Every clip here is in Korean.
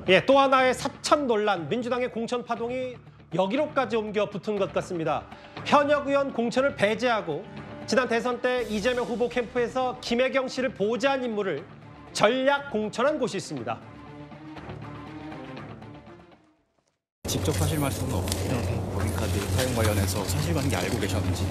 예, 또 하나의 사천 논란, 민주당의 공천 파동이 여기로까지 옮겨 붙은 것 같습니다. 현역 의원 공천을 배제하고 지난 대선 때 이재명 후보 캠프에서 김혜경 씨를 보좌한 인물을 전략 공천한 곳이 있습니다. 직접 하실 말씀은 없고요. 법인카드 사용 관련해서 사실관계 알고 계셨는지.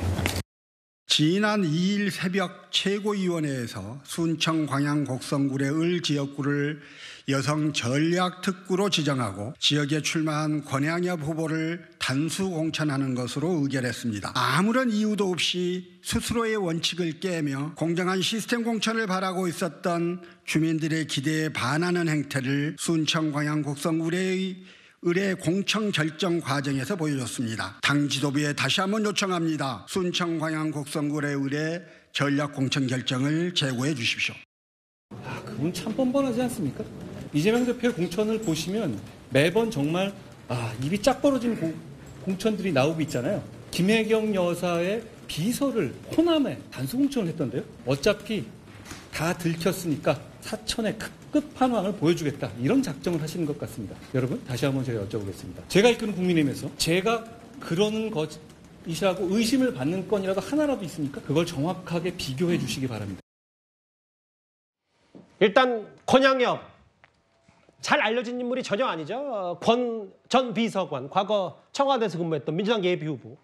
지난 2일 새벽 최고위원회에서 순청 광양 곡성구의 을 지역구를 여성 전략특구로 지정하고 지역에 출마한 권양엽 후보를 단수 공천하는 것으로 의결했습니다. 아무런 이유도 없이 스스로의 원칙을 깨며 공정한 시스템 공천을 바라고 있었던 주민들의 기대에 반하는 행태를 순청 광양 곡성구의 의뢰 공천 결정 과정에서 보여줬습니다. 당 지도부에 다시 한번 요청합니다. 순청 광양 곡성구의 의뢰 전략 공천 결정을 제고해 주십시오. 그건 참 뻔뻔하지 않습니까? 이재명 대표의 공천을 보시면 매번 정말 입이 짝 벌어진 공천들이 나오고 있잖아요. 김혜경 여사의 비서를 호남에 단수 공천을 했던데요. 어차피 다 들켰으니까 사천의 끝판왕을 보여주겠다. 이런 작정을 하시는 것 같습니다. 여러분 다시 한번 제가 여쭤보겠습니다. 제가 이끄는 국민의힘에서 제가 그러는 것이라고 의심을 받는 건이라도 하나라도 있습니까? 그걸 정확하게 비교해 주시기 바랍니다. 일단 권양엽, 잘 알려진 인물이 전혀 아니죠. 권 전 비서관, 과거 청와대에서 근무했던 민주당 예비후보.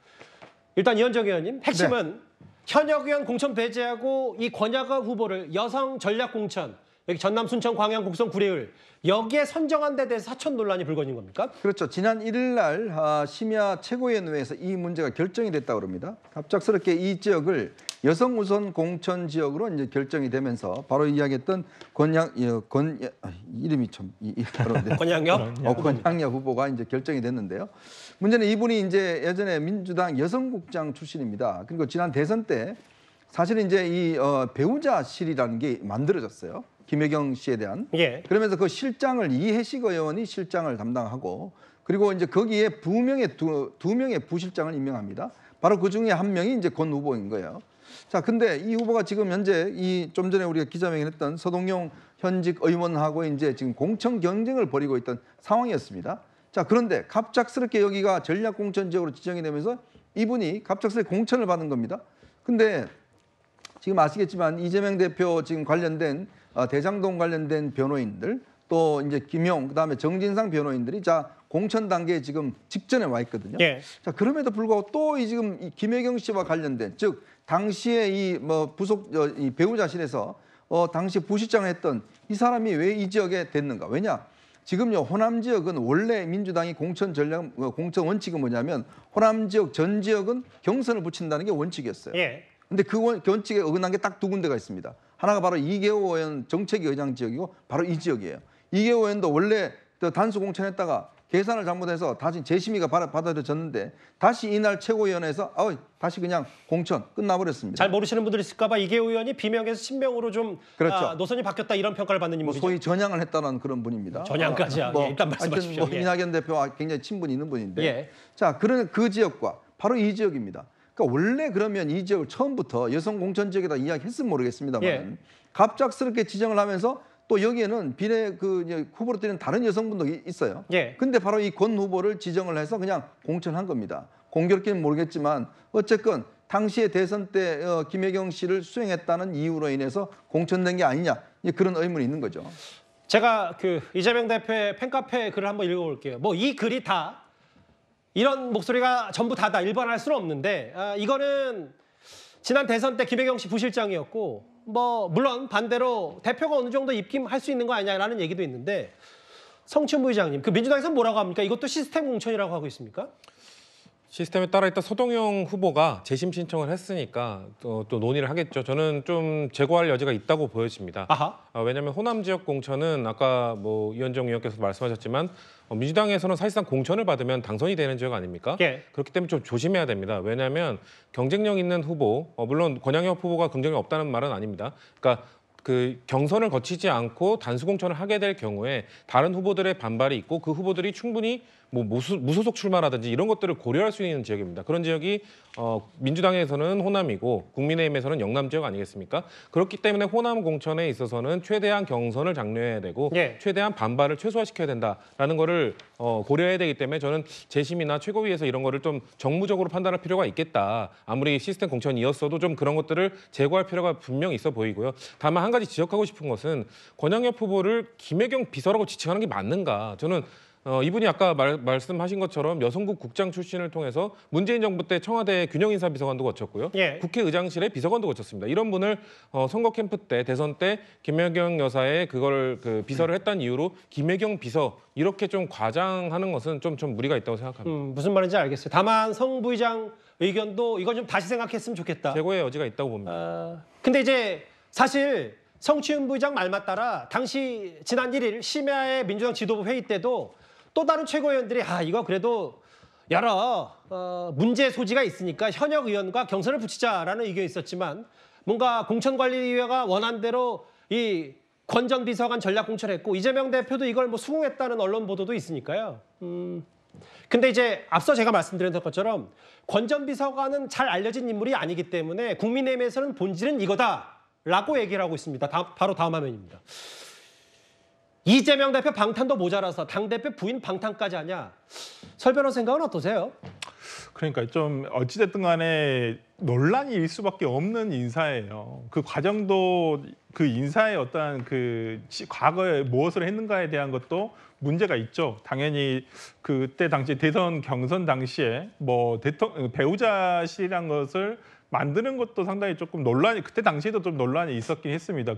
일단 이현정 의원님, 핵심은 현역 의원 공천 배제하고 이 권양엽 후보를 여성 전략 공천, 여기 전남 순천 광양 곡성 구례을 여기에 선정한 데 대해서 사천 논란이 불거진 겁니까? 그렇죠. 지난 1일 날 심야 최고위원회에서 이 문제가 결정이 됐다고 합니다. 갑작스럽게 이 지역을 여성 우선 공천 지역으로 이제 결정이 되면서 바로 이야기했던 이름이 참 권양엽 후보가 이제 결정이 됐는데요. 문제는 이분이 이제 예전에 민주당 여성국장 출신입니다. 그리고 지난 대선 때 사실은 이제 이 배우자실이라는 게 만들어졌어요. 김혜경 씨에 대한. 예. 그러면서 그 실장을 이해식 의원이 실장을 담당하고 그리고 이제 거기에 두 명의 부실장을 임명합니다. 바로 그 중에 한 명이 이제 권 후보인 거예요. 자, 근데 이 후보가 지금 현재 이 좀 전에 우리가 기자회견했던 서동용 현직 의원하고 이제 지금 공천 경쟁을 벌이고 있던 상황이었습니다. 자, 그런데 갑작스럽게 여기가 전략 공천 지역으로 지정이 되면서 이분이 갑작스럽게 공천을 받은 겁니다. 근데 지금 아시겠지만 이재명 대표 지금 관련된 대장동 관련된 변호인들 또 이제 김용 그다음에 정진상 변호인들이 자 공천 단계에 지금 직전에 와 있거든요. 예. 자 그럼에도 불구하고 또 이 지금 이 김혜경 씨와 관련된 즉 당시에 이 부속 이 배우자실에서 당시 부실장을 했던 이 사람이 왜 이 지역에 됐는가? 왜냐? 지금요 호남 지역은 원래 민주당이 공천 전략 공천 원칙은 뭐냐면 호남 지역 전 지역은 경선을 붙인다는 게 원칙이었어요. 예. 근데 그 원칙에 어긋난 게 딱 두 군데가 있습니다. 하나가 바로 이계호 의원 정책위 의장 지역이고 바로 이 지역이에요. 이계호 의원도 원래 단수 공천했다가 계산을 잘못해서 다시 재심의가 받아들여졌는데 다시 이날 최고위원회에서 다시 그냥 공천 끝나버렸습니다. 잘 모르시는 분들이 있을까 봐 이계호 의원이 비명에서 친명으로 좀 그렇죠. 노선이 바뀌었다 이런 평가를 받는 인물이죠. 소위 전향을 했다는 그런 분입니다. 전향까지야. 예, 일단 말씀하십시오. 이낙연 대표와 굉장히 친분이 있는 분인데 예. 자, 그런 그 지역과 바로 이 지역입니다. 그러니까 원래 그러면 이 지역을 처음부터 여성 공천 지역에다 이야기했으면 모르겠습니다만 예. 갑작스럽게 지정을 하면서 또 여기에는 비례 후보로 뛰는 다른 여성분도 있어요. 예. 근데 바로 이 권 후보를 지정을 해서 그냥 공천한 겁니다. 공교롭게는 모르겠지만 어쨌건 당시에 대선 때 김혜경 씨를 수행했다는 이유로 인해서 공천된 게 아니냐 그런 의문이 있는 거죠. 제가 이재명 대표의 팬카페 글을 한번 읽어볼게요. 뭐 이 글이 다 이런 목소리가 전부 다다 일반화할 수는 없는데 이거는 지난 대선 때 김혜경 씨 부실장이었고 물론 반대로 대표가 어느 정도 입김할 수 있는 거 아니냐라는 얘기도 있는데 성춘 부의장님, 민주당에서 뭐라고 합니까? 이것도 시스템 공천이라고 하고 있습니까? 시스템에 따라 일단 서동영 후보가 재심 신청을 했으니까 또 논의를 하겠죠. 저는 좀 제고할 여지가 있다고 보여집니다. 왜냐하면 호남 지역 공천은 아까 이현정 의원께서 말씀하셨지만 민주당에서는 사실상 공천을 받으면 당선이 되는 지역 아닙니까? 예. 그렇기 때문에 좀 조심해야 됩니다. 왜냐하면 경쟁력 있는 후보, 물론 권양엽 후보가 경쟁력 없다는 말은 아닙니다. 그러니까 그 경선을 거치지 않고 단수 공천을 하게 될 경우에 다른 후보들의 반발이 있고 그 후보들이 충분히 뭐 무소속 출마라든지 이런 것들을 고려할 수 있는 지역입니다. 그런 지역이 민주당에서는 호남이고 국민의힘에서는 영남 지역 아니겠습니까? 그렇기 때문에 호남 공천에 있어서는 최대한 경선을 장려해야 되고 예. 최대한 반발을 최소화시켜야 된다라는 거를 고려해야 되기 때문에 저는 재심이나 최고위에서 이런 거를 좀 정무적으로 판단할 필요가 있겠다. 아무리 시스템 공천이었어도 좀 그런 것들을 제고할 필요가 분명히 있어 보이고요. 다만 한 가지 지적하고 싶은 것은 권영엽 후보를 김혜경 비서라고 지칭하는 게 맞는가? 저는 이분이 아까 말씀하신 것처럼 여성국 국장 출신을 통해서 문재인 정부 때 청와대 균형인사 비서관도 거쳤고요. 예. 국회의장실에 비서관도 거쳤습니다. 이런 분을 선거 캠프 때 대선 때 김혜경 여사의 그걸 비서를 했다는 이유로 김혜경 비서 이렇게 좀 과장하는 것은 좀 무리가 있다고 생각합니다. 무슨 말인지 알겠어요. 다만 성 부의장 의견도 이건 좀 다시 생각했으면 좋겠다. 제고의 여지가 있다고 봅니다. 근데 이제 사실 성추윤 부의장 말만 따라 당시 지난 1일 심야의 민주당 지도부 회의 때도 또 다른 최고위원들이 이거 그래도 여러 문제 소지가 있으니까 현역 의원과 경선을 붙이자라는 의견이 있었지만 뭔가 공천관리위원회가 원한 대로 이 권 전 비서관 전략 공천했고 이재명 대표도 이걸 뭐 수긍했다는 언론 보도도 있으니까요. 근데 이제 앞서 제가 말씀드린 것처럼 권 전 비서관은 잘 알려진 인물이 아니기 때문에 국민의힘에서는 본질은 이거다라고 얘기를 하고 있습니다. 바로 다음 화면입니다. 이재명 대표 방탄도 모자라서 당대표 부인 방탄까지 하냐. 설 변호사 생각은 어떠세요? 그러니까 좀 어찌됐든 간에 논란이 일 수밖에 없는 인사예요. 그 과정도 그 인사의 어떠한 과거에 무엇을 했는가에 대한 것도 문제가 있죠. 당연히 그때 당시 대선 경선 당시에 뭐 배우자실이란 것을 만드는 것도 상당히 조금 그때 당시에도 좀 논란이 있었긴 했습니다.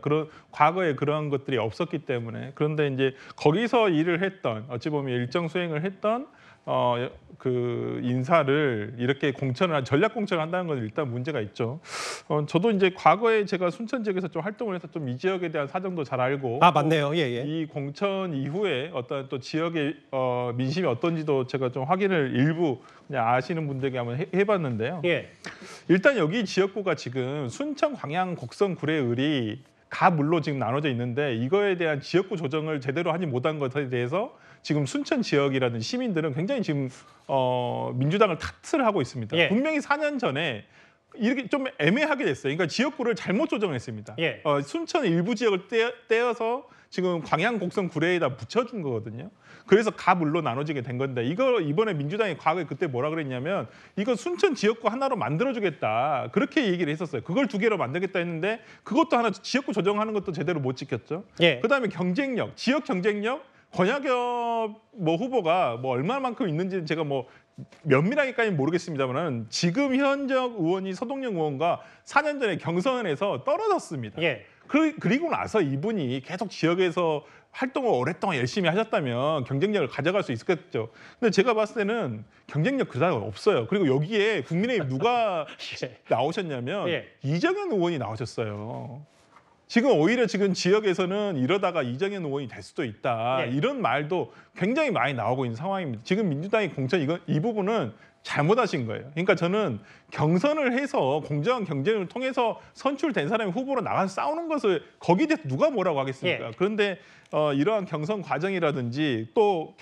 과거에 그런 것들이 없었기 때문에. 그런데 이제 거기서 일을 했던, 어찌 보면 일정 수행을 했던 그 인사를 이렇게 전략 공천을 한다는 건 일단 문제가 있죠. 저도 이제 과거에 제가 순천 지역에서 좀 활동을 해서 좀 이 지역에 대한 사정도 잘 알고. 맞네요. 예. 이 공천 이후에 어떤 또 지역의 민심이 어떤지도 제가 좀 확인을 일부 그냥 아시는 분들에게 한번 해봤는데요. 예. 일단 여기 지역구가 지금 순천, 광양, 곡성, 구례, 을이 가물로 지금 나눠져 있는데 이거에 대한 지역구 조정을 제대로 하지 못한 것에 대해서 지금 순천 지역이라는 시민들은 굉장히 지금 민주당을 탓을 하고 있습니다. 예. 분명히 4년 전에 이렇게 좀 애매하게 됐어요. 그러니까 지역구를 잘못 조정했습니다. 예. 순천 일부 지역을 떼어서 지금 광양, 곡성, 구례에다 붙여준 거거든요. 그래서 가물로 나눠지게 된 건데 이거 이번에 민주당이 과거에 그때 뭐라 그랬냐면 이거 순천 지역구 하나로 만들어주겠다. 그렇게 얘기를 했었어요. 그걸 2개로 만들겠다 했는데 그것도 하나 지역구 조정하는 것도 제대로 못 지켰죠. 예. 그다음에 경쟁력, 지역 경쟁력, 권혁엽 후보가 얼마만큼 있는지는 제가 면밀하게까지는 모르겠습니다만은 지금 현역 의원이 서동영 의원과 4년 전에 경선에서 떨어졌습니다. 예. 그리고 나서 이분이 계속 지역에서 활동을 오랫동안 열심히 하셨다면 경쟁력을 가져갈 수 있었겠죠. 근데 제가 봤을 때는 경쟁력 그다지 없어요. 그리고 여기에 국민의힘 누가 예. 나오셨냐면 예. 이정현 의원이 나오셨어요. 지금 오히려 지금 지역에서는 이러다가 이정현 의원이 될 수도 있다. 예. 이런 말도 굉장히 많이 나오고 있는 상황입니다. 지금 민주당의 공천 이 부분은 잘못하신 거예요. 그러니까 저는 경선을 해서 공정한 경쟁을 통해서 선출된 사람이 후보로 나가서 싸우는 것을 거기에 대해서 누가 뭐라고 하겠습니까? 예. 그런데 이러한 경선 과정이라든지 또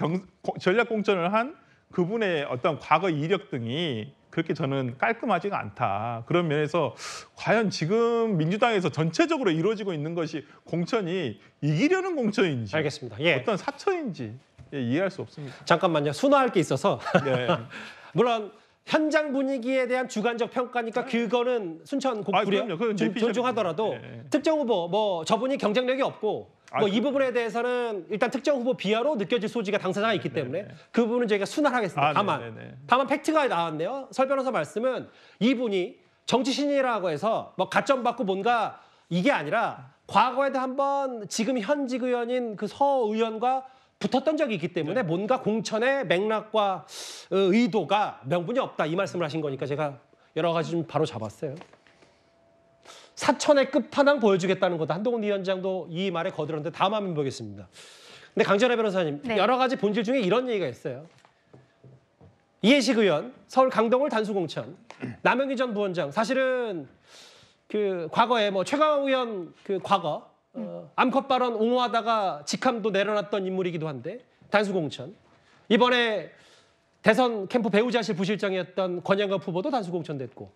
전략 공천을 한 그분의 어떤 과거 이력 등이 그렇게 저는 깔끔하지가 않다. 그런 면에서 과연 지금 민주당에서 전체적으로 이루어지고 있는 것이 공천이 이기려는 공천인지 알겠습니다. 예. 어떤 사천인지 이해할 수 없습니다. 잠깐만요. 순화할 게 있어서. 네. 물론 현장 분위기에 대한 주관적 평가니까 그거는 순천 곡구려 존중하더라도 네. 특정 후보 저분이 경쟁력이 없고 이 부분에 대해서는 일단 특정 후보 비하로 느껴질 소지가 당사자가 있기 때문에 그 부분은 저희가 순화하겠습니다. 다만 팩트가 나왔네요. 설 변호사 말씀은 이분이 정치신이라고 해서 가점 받고 뭔가 이게 아니라 과거에도 한번 지금 현직 의원인 그 서 의원과 붙었던 적이 있기 때문에 뭔가 공천의 맥락과 의도가 명분이 없다 이 말씀을 하신 거니까 제가 여러 가지 좀 바로 잡았어요. 사천의 끝판왕 보여주겠다는 거다. 한동훈 위원장도 이 말에 거들었는데 다음 화면 보겠습니다. 근데 강전혜 변호사님 네. 여러 가지 본질 중에 이런 얘기가 있어요. 이해식 의원 서울 강동을 단수공천 남영희 전 부원장 사실은 그 과거에 최강욱 의원 과거 암컷 발언 옹호하다가 직함도 내려놨던 인물이기도 한데 단수공천 이번에 대선 캠프 배우자실 부실장이었던 권영갑 후보도 단수 공천됐고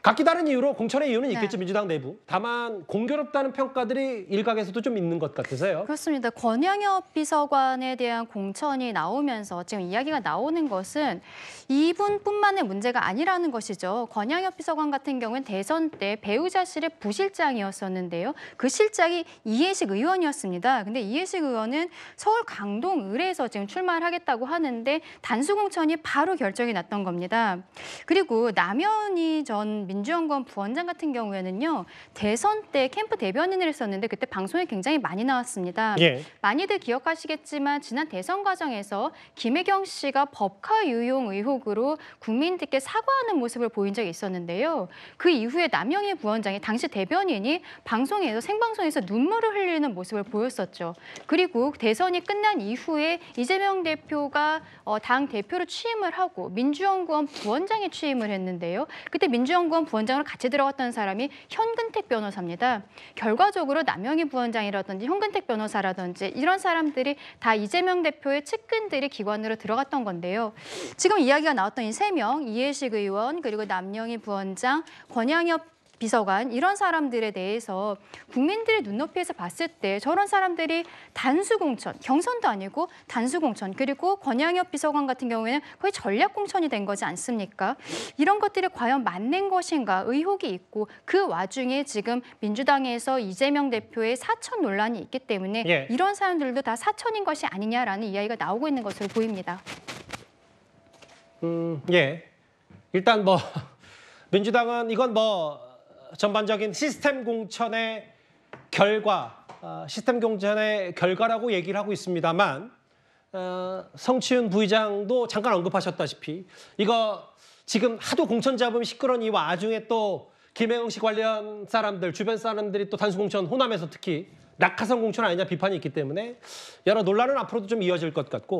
각기 다른 이유로 공천의 이유는 있겠죠. 민주당 내부. 다만 공교롭다는 평가들이 일각에서도 좀 있는 것 같으세요. 그렇습니다. 권영엽 비서관에 대한 공천이 나오면서 지금 이야기가 나오는 것은 이분뿐만의 문제가 아니라는 것이죠. 권영엽 비서관 같은 경우는 대선 때 배우자실의 부실장이었었는데요. 그 실장이 이해식 의원이었습니다. 근데 이해식 의원은 서울 강동을에서 지금 출마를 하겠다고 하는데 단수 공천이 바로 결정이 났던 겁니다. 그리고 남현희 전 민주연구원 부원장 같은 경우에는요. 대선 때 캠프 대변인을 했었는데 그때 방송에 굉장히 많이 나왔습니다. 예. 많이들 기억하시겠지만 지난 대선 과정에서 김혜경 씨가 법카 유용 의혹으로 국민들께 사과하는 모습을 보인 적이 있었는데요. 그 이후에 남영희 부원장이 당시 대변인이 방송에서 생방송에서 눈물을 흘리는 모습을 보였었죠. 그리고 대선이 끝난 이후에 이재명 대표가 당 대표로 취임을 하고 민주연구원 부원장에 취임을 했는데요. 그때 민주연구원 부원장으로 같이 들어갔던 사람이 현근택 변호사입니다. 결과적으로 남영희 부원장이라든지 현근택 변호사라든지 이런 사람들이 다 이재명 대표의 측근들이 기관으로 들어갔던 건데요. 지금 이야기가 나왔던 이 3명, 이해식 의원, 그리고 남영희 부원장, 권영엽 비서관 이런 사람들에 대해서 국민들의 눈높이에서 봤을 때 저런 사람들이 단수 공천, 경선도 아니고 단수 공천 그리고 권영엽 비서관 같은 경우에는 거의 전략 공천이 된 거지 않습니까? 이런 것들이 과연 맞는 것인가 의혹이 있고 그 와중에 지금 민주당에서 이재명 대표의 사천 논란이 있기 때문에 예. 이런 사람들도 다 사천인 것이 아니냐라는 이야기가 나오고 있는 것으로 보입니다. 예. 일단 뭐 민주당은 이건 뭐 전반적인 시스템 공천의 결과, 시스템 공천의 결과라고 얘기를 하고 있습니다만 성치훈 부의장도 잠깐 언급하셨다시피 이거 지금 하도 공천 잡음이 시끄러운 이 와중에 또 김혜경 씨 관련 사람들, 주변 사람들이 또 단수 공천 호남에서 특히 낙하산 공천 아니냐 비판이 있기 때문에 여러 논란은 앞으로도 좀 이어질 것 같고